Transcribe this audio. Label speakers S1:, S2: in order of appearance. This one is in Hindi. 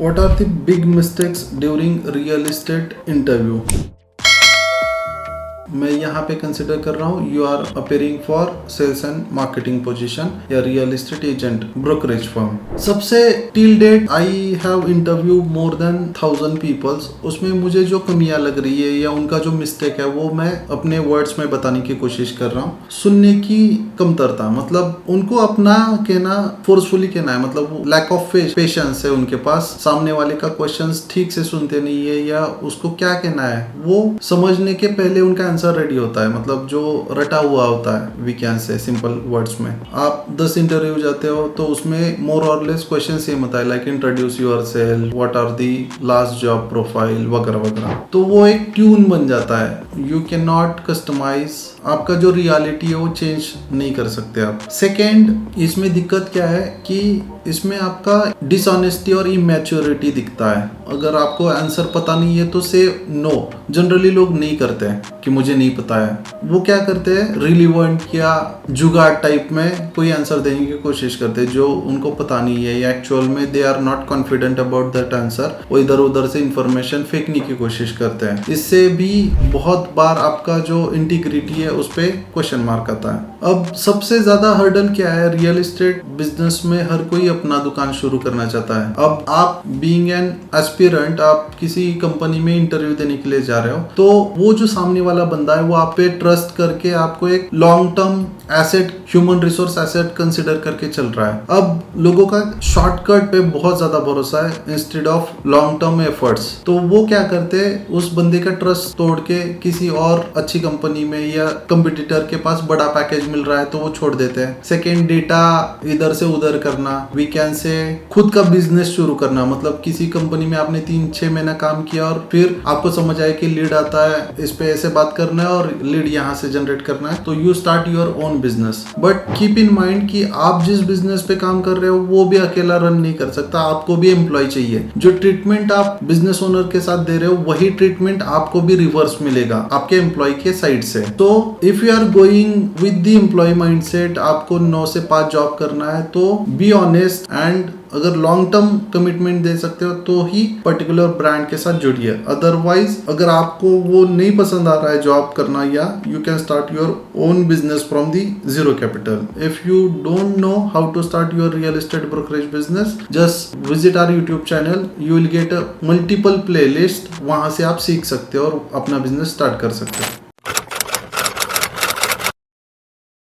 S1: What are the big mistakes during real estate interview? मैं यहाँ पे कंसिडर कर रहा हूँ you are appearing for sales and marketing position या real estate agent brokerage firm. सबसे till date I have interview more than 1000 peoples. उसमें मुझे जो कमियां लग रही है या उनका जो मिस्टेक है वो मैं अपने वर्ड्स में बताने की कोशिश कर रहा हूँ। सुनने की कमतरता, मतलब उनको अपना कहना फोर्सफुली कहना है, मतलब लैक ऑफ पेशेंस है उनके पास। सामने वाले का क्वेश्चंस ठीक से सुनते नहीं है या उसको क्या कहना है वो समझने के पहले उनका आंसर रेडी होता है, मतलब जो रटा हुआ होता है। We can say simple words में आप 10 इंटरव्यू जाते हो तो उसमें मोर और लेस क्वेश्चन सेम होता है, like introduce yourself, what are the last job profile वगैरह वगैरह। तो वो एक ट्यून बन जाता है। यू कैन नॉट कस्टमाइज, आपका जो रियलिटी है वो चेंज नहीं कर सकते आप। सेकेंड, इसमें दिक्कत क्या है कि इसमें आपका डिसऑनेस्टी और इमैच्योरिटी दिखता है। अगर आपको आंसर पता नहीं है तो से नो। जनरली लोग नहीं करते हैं कि मुझे नहीं पता है, वो क्या करते हैं रिलीवेंट या जुगाड़ टाइप में कोई आंसर देने की कोशिश करते हैं जो उनको पता नहीं है या एक्चुअल में they are not confident about that answer. वो इधर उधर से इंफॉर्मेशन फेंकने की कोशिश करते हैं। इससे भी बहुत बार आपका जो इंटीग्रिटी है उस पर क्वेश्चन मार्क आता है। अब सबसे ज्यादा हर्डल क्या है, रियल एस्टेट बिजनेस में हर कोई अपना दुकान शुरू करना चाहता है। अब आप बीइंग एन एस्पिरेंट, आप किसी कंपनी में इंटरव्यू देने के लिए जा रहे हो तो वो जो सामने वाला बंदा है वो आप पे ट्रस्ट करके आपको एक long term asset, human resource asset consider करके चल रहा है। अब लोगों का शॉर्टकट पे बहुत ज्यादा भरोसा है instead of long term efforts. तो वो क्या करते हैं, उस बंदे का ट्रस्ट तोड़ के किसी और अच्छी कंपनी में या कंपटीटर के पास बड़ा पैकेज मिल रहा है तो वो छोड़ देते हैं। सेकेंड, डेटा इधर से उधर करना, वी कैन से खुद का बिजनेस शुरू करना। मतलब किसी कंपनी में आपने 3-6 महीना काम किया और फिर आपको समझ आया कि लीड आता है, इस पे ऐसे बात करना है और लीड यहाँ से जनरेट करना है, तो you start your own business. But keep in mind कि आप जिस बिजनेस पे काम कर रहे हो वो भी अकेला रन नहीं कर सकता, आपको भी एम्प्लॉय चाहिए। जो ट्रीटमेंट आप बिजनेस ओनर के साथ दे रहे हो वही ट्रीटमेंट आपको भी रिवर्स मिलेगा आपके एम्प्लॉय के साइड से। तो if you are going with the employee mindset, आपको 9 से 5 जॉब करना है तो बी ऑनेस्ट एंड अगर लॉन्ग टर्म कमिटमेंट दे सकते हो तो ही पर्टिकुलर ब्रांड के साथ जुड़िए। अदरवाइज अगर आपको वो नहीं पसंद आ रहा है जॉब करना, या you can start your own business from the zero capital. If you don't know how to start your real estate brokerage business, just visit our YouTube channel. You will get a multiple playlist, वहां से आप सीख सकते हो और अपना बिजनेस स्टार्ट कर सकते हो।